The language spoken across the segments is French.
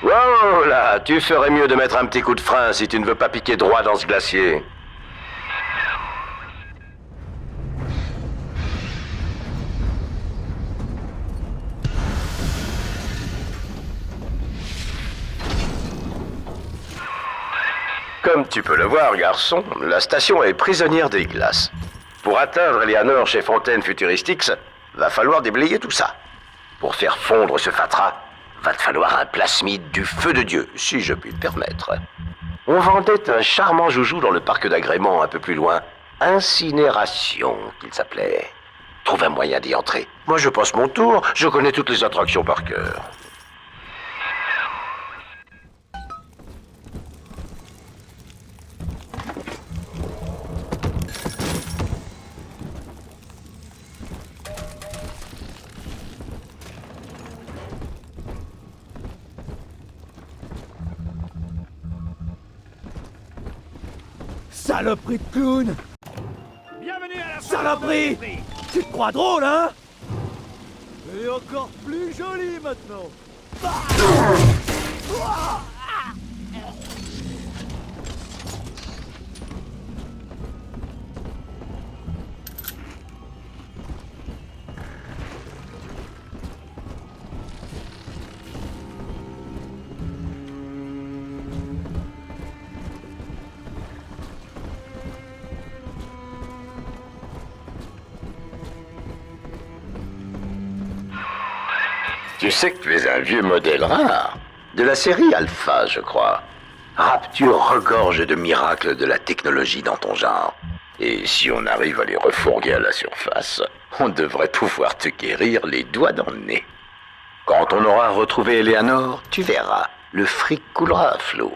Wow, là, tu ferais mieux de mettre un petit coup de frein si tu ne veux pas piquer droit dans ce glacier. Comme tu peux le voir, garçon, la station est prisonnière des glaces. Pour atteindre Eleanor chez Fontaine Futuristics, va falloir déblayer tout ça. Pour faire fondre ce fatras, va te falloir un plasmide du feu de Dieu, si je puis te permettre. On vendait un charmant joujou dans le parc d'agrément un peu plus loin. Incinération, qu'il s'appelait. Trouve un moyen d'y entrer. Moi, je passe mon tour, je connais toutes les attractions par cœur. Saloperie de clown! Bienvenue à la Saloperie! Tu te crois drôle, hein? Et encore plus joli maintenant! Tu sais que tu es un vieux modèle rare. De la série Alpha, je crois. Rapture regorge de miracles de la technologie dans ton genre. Et si on arrive à les refourguer à la surface, on devrait pouvoir te guérir les doigts dans le nez. Quand on aura retrouvé Eleanor, tu verras, le fric coulera à flot.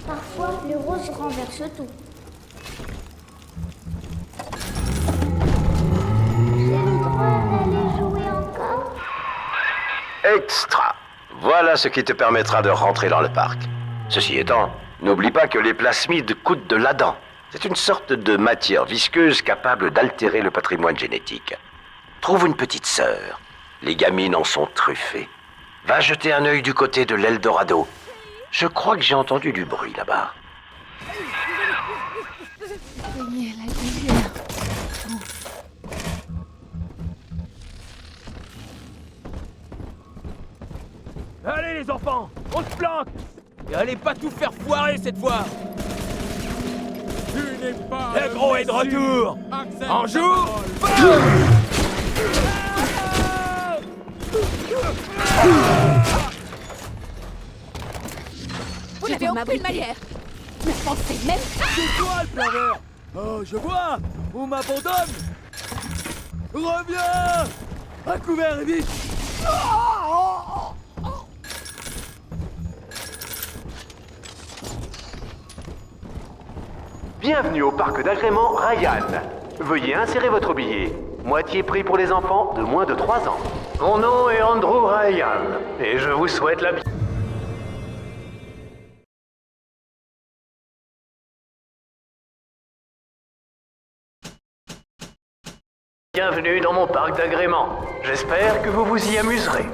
Parfois, les roses renversent tout. J'ai le droit d'aller jouer encore? Extra. Voilà ce qui te permettra de rentrer dans le parc. Ceci étant, n'oublie pas que les plasmides coûtent de l'Adam. C'est une sorte de matière visqueuse capable d'altérer le patrimoine génétique. Trouve une petite sœur. Les gamines en sont truffées. Va jeter un œil du côté de l'Eldorado. Je crois que j'ai entendu du bruit là-bas. Seigneur, la lumière. Allez les enfants, on se planque! Et allez pas tout faire foirer cette fois! Tu n'es pas Le gros est de retour! Accepte En ta joue! parole. Vous n'avez aucune manière. Ne pensez même pas. C'est toi le planeur! Oh, je vois! On m'abandonne! Reviens! À couvert vite! Bienvenue au parc d'agrément Ryan. Veuillez insérer votre billet. Moitié prix pour les enfants de moins de 3 ans. Mon nom est Andrew Ryan et je vous souhaite la bienvenue dans mon parc d'agrément. J'espère que vous vous y amuserez.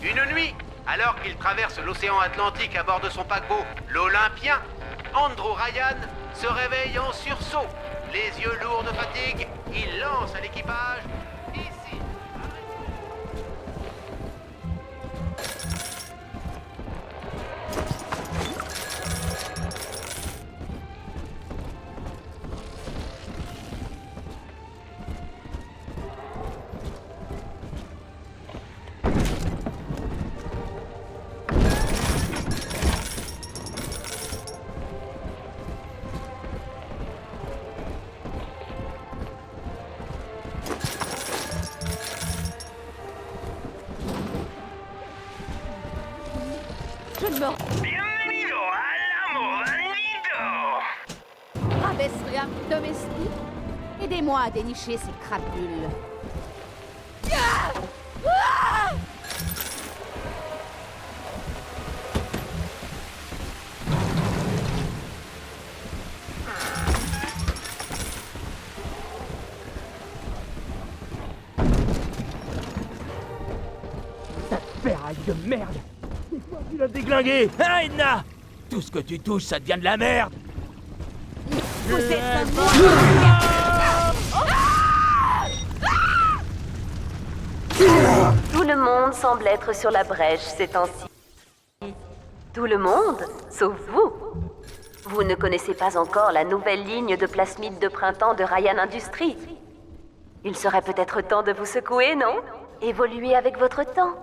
Une nuit, alors qu'il traverse l'océan Atlantique à bord de son paquebot, l'Olympien, Andrew Ryan se réveille en sursaut. Les yeux lourds de fatigue, il lance à l'équipage. Ici. me Bienvenido a la Moranito. rabaisserai un domestique. Aidez-moi à dénicher ces crapules. Ferraille de merde! C'est toi qui l'as déglingué, hein, Edna? Tout ce que tu touches, ça devient de la merde! Vous êtes un Tout le monde semble être sur la brèche ces temps-ci. Tout le monde, sauf vous. Vous ne connaissez pas encore la nouvelle ligne de plasmide de printemps de Ryan Industries. Il serait peut-être temps de vous secouer, non? Évoluer avec votre temps.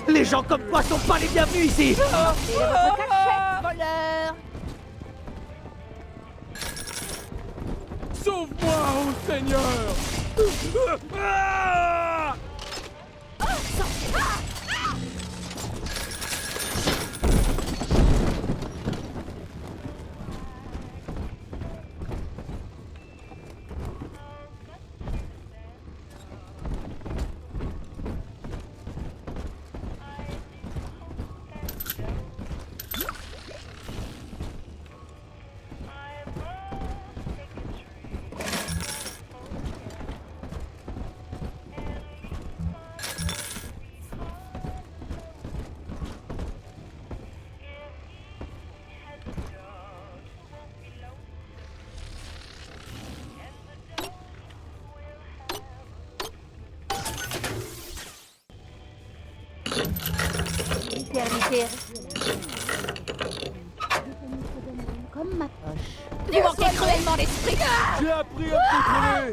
Les gens comme toi sont pas les bienvenus ici! C'est votre cachette, voleur! Sauve-moi, ô Seigneur! Éternité. Comme ma poche. Vous manquez cruellement d'esprit! J'ai appris à me contrôler!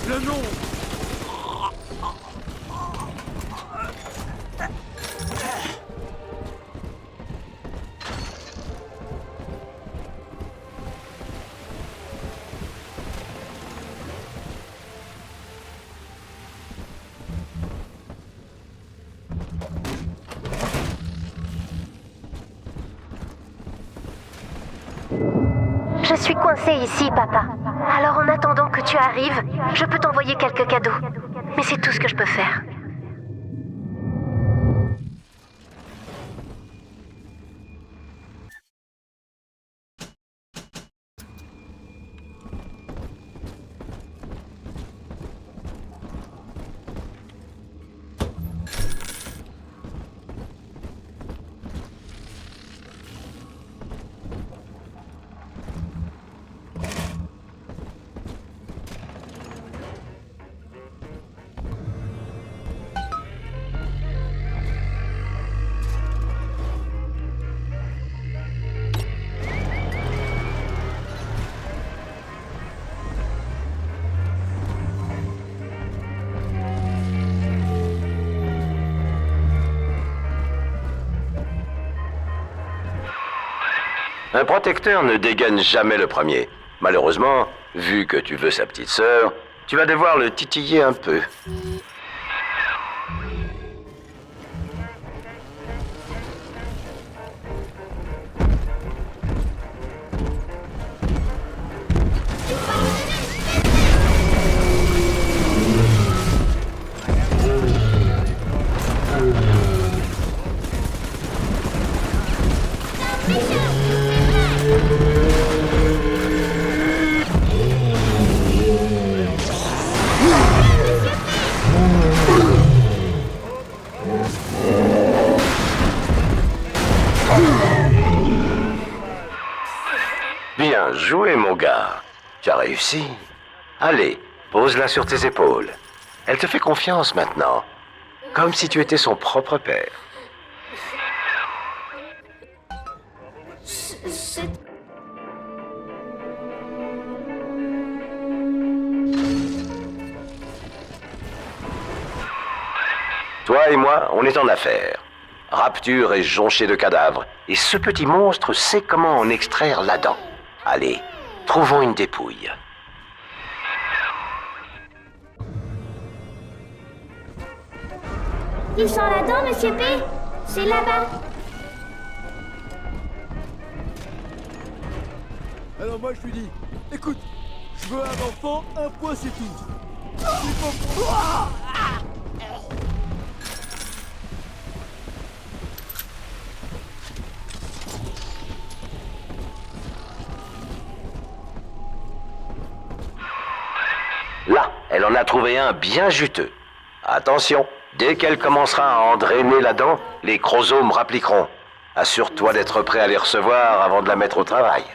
Le nom! Je suis coincée ici, papa. Alors en attendant que tu arrives, je peux t'envoyer quelques cadeaux. Mais c'est tout ce que je peux faire. Un protecteur ne dégaine jamais le premier. Malheureusement, vu que tu veux sa petite sœur, tu vas devoir le titiller un peu. Bien joué, mon gars. Tu as réussi. Allez, pose-la sur tes épaules. Elle te fait confiance maintenant. Comme si tu étais son propre père. Toi et moi, on est en affaire. Rapture est jonchée de cadavres, et ce petit monstre sait comment en extraire la dent. Allez, trouvons une dépouille. Ils sont là-dedans, Monsieur P. C'est là-bas. Alors moi je lui dis, écoute, je veux un enfant, un point c'est tout. Il faut... Là, elle en a trouvé un bien juteux. Attention, dès qu'elle commencera à en drainer la dent, les chromosomes rappliqueront. Assure-toi d'être prêt à les recevoir avant de la mettre au travail.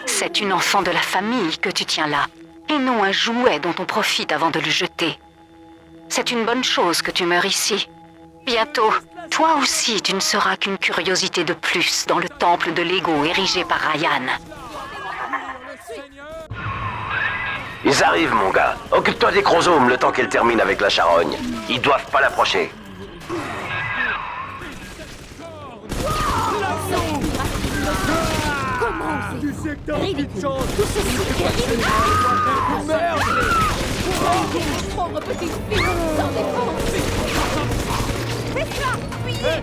C'est une enfant de la famille que tu tiens là, et non un jouet dont on profite avant de le jeter. C'est une bonne chose que tu meurs ici. Bientôt, toi aussi, tu ne seras qu'une curiosité de plus dans le temple de l'ego érigé par Ryan. Ils arrivent, mon gars. Occupe-toi des chromosomes le temps qu'elle termine avec la charogne. Ils doivent pas l'approcher. Tu sais que t'as envie de chance. Merde. Pauvre petite fille, sans défense. C'est ça, fuyez.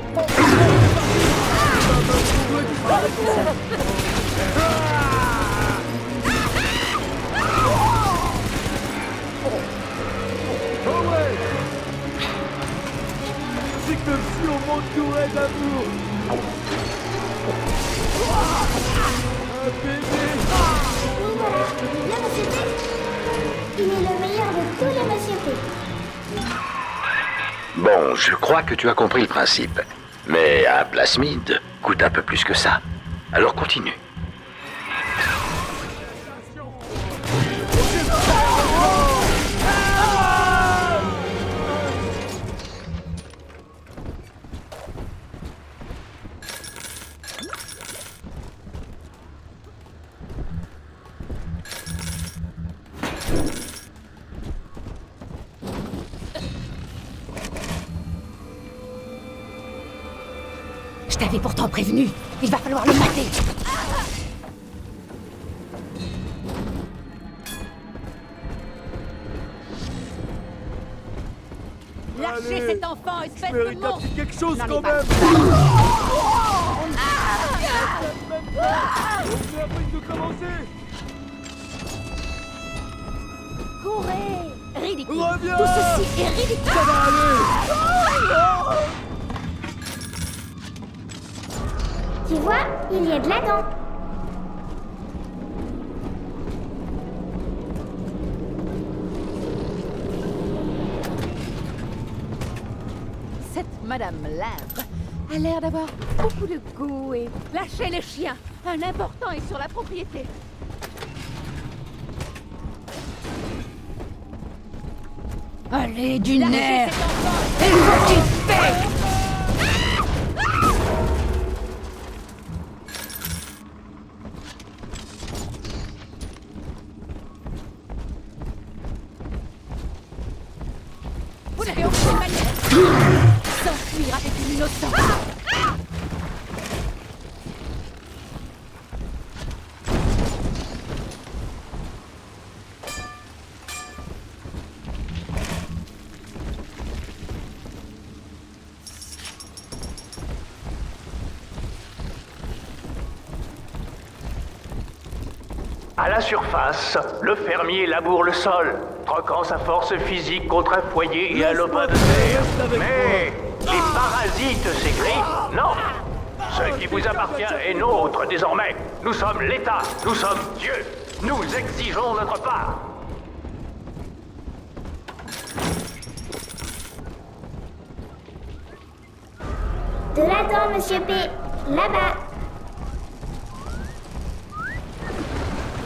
C'est comme si on m'entourait d'amour. Un bébé. Oui, voilà. Là, Monsieur P. Il est le meilleur de tous les Monsieur P. Bon, je crois que tu as compris le principe. Mais un plasmide coûte un peu plus que ça. Alors continue. Je t'avais pourtant prévenu. Il va falloir le mater. Lâchez Allez, cet enfant, espèce de mérite un monstre. petit quelque chose N'en quand ai pas même. besoin. On vient à peine de commencer. Courez! Ridicule! Reviens! Tout ceci est ridicule! Ça va aller! Tu vois, il y a de la dent. Cette Madame Limbe a l'air d'avoir beaucoup de goût et... Lâchez les chiens! Un important est sur la propriété. Allez, du Lâchez nerf! cet enfant! Et faut qu'il paie! Vous n'avez aucune manière s'enfuir avec une innocente. À la surface, le fermier laboure le sol, troquant sa force physique contre un foyer et un lopin de terre. Mais les parasites s'écrient non. Ce qui vous appartient est nôtre désormais. Nous sommes l'État, nous sommes Dieu. Nous exigeons notre part. De la dent, monsieur P. Là-bas.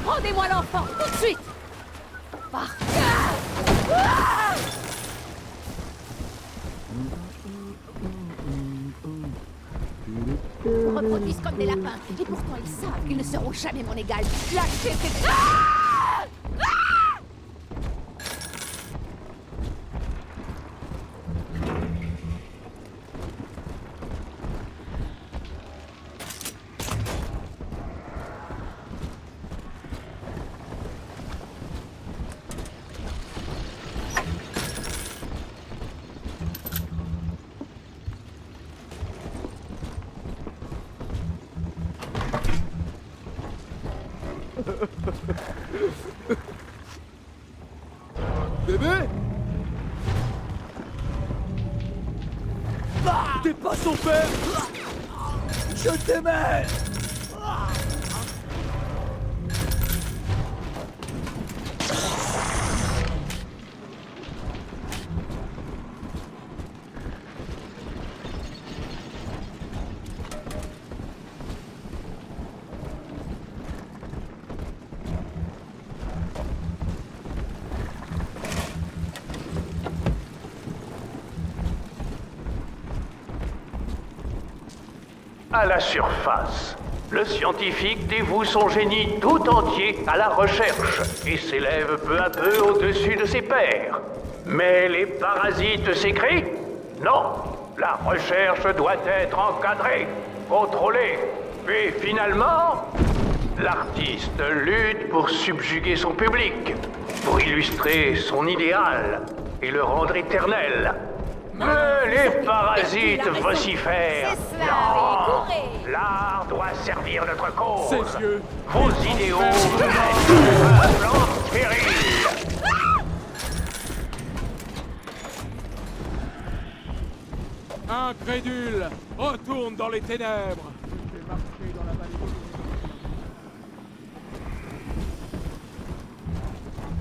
Rendez-moi l'enfant, tout de suite! Ils reproduisent comme des lapins, et pourtant ils savent qu'ils ne seront jamais mon égal. Lâchez ces... Bébé? T'es pas son père! Je t'aimais! À la surface, le scientifique dévoue son génie tout entier à la recherche et s'élève peu à peu au-dessus de ses pairs. Mais les parasites s'écrient non. La recherche doit être encadrée, contrôlée. Puis finalement, l'artiste lutte pour subjuguer son public, pour illustrer son idéal et le rendre éternel. Mais les parasites vocifèrent. Non, l'art doit servir notre cause. Ses yeux. Vos idéaux mettent le peuple en péril. Incrédule, retourne dans les ténèbres. Je vais marcher dans la vallée.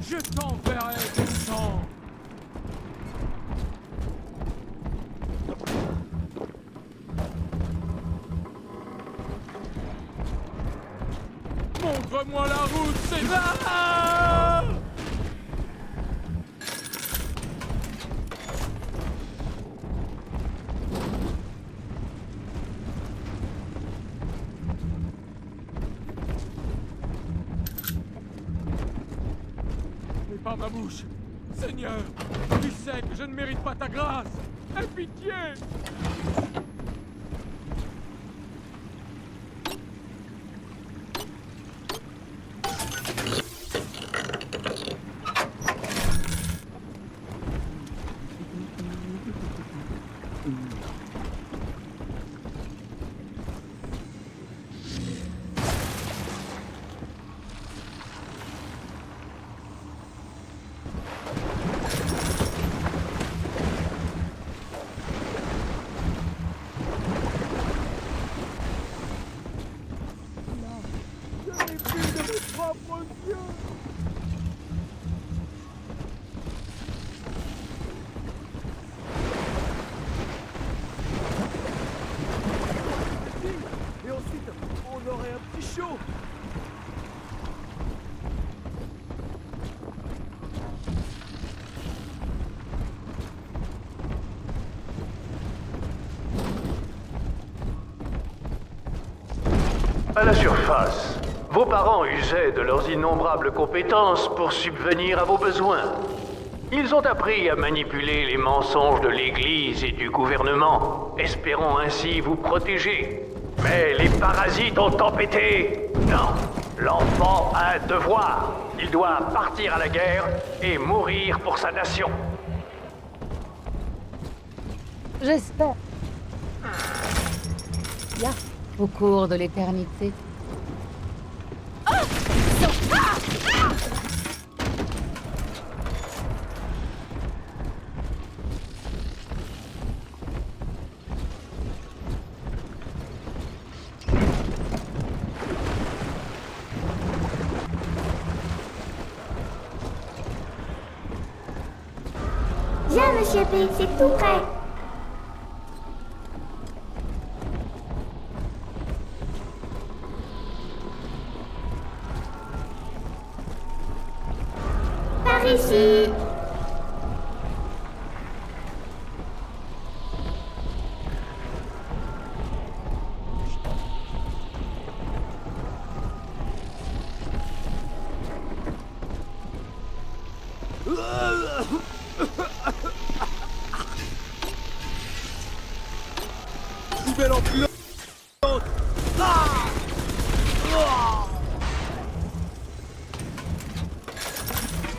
Je t'enverrai du sang. Montre-moi la route, César! Mais pas ma bouche. Seigneur, tu sais que je ne mérite pas ta grâce. Aie pitié! À la surface, vos parents usaient de leurs innombrables compétences pour subvenir à vos besoins. Ils ont appris à manipuler les mensonges de l'Église et du gouvernement, espérant ainsi vous protéger. Mais les parasites ont tempêté. Non, l'enfant a un devoir. Il doit partir à la guerre et mourir pour sa nation. J'espère. Là, au cours de l'éternité. Viens, Monsieur P, c'est tout prêt. Par ici.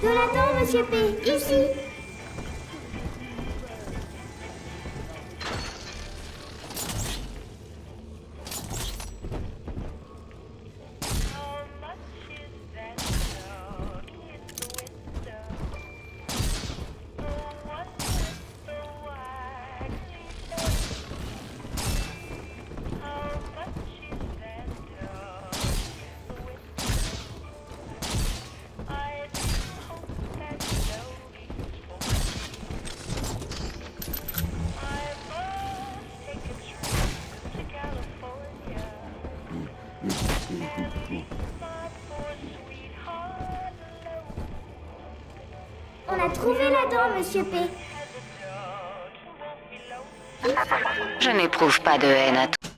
Nous l'attendons, Monsieur P, ici. On a trouvé la dent, Monsieur P. Je n'éprouve pas de haine à toi.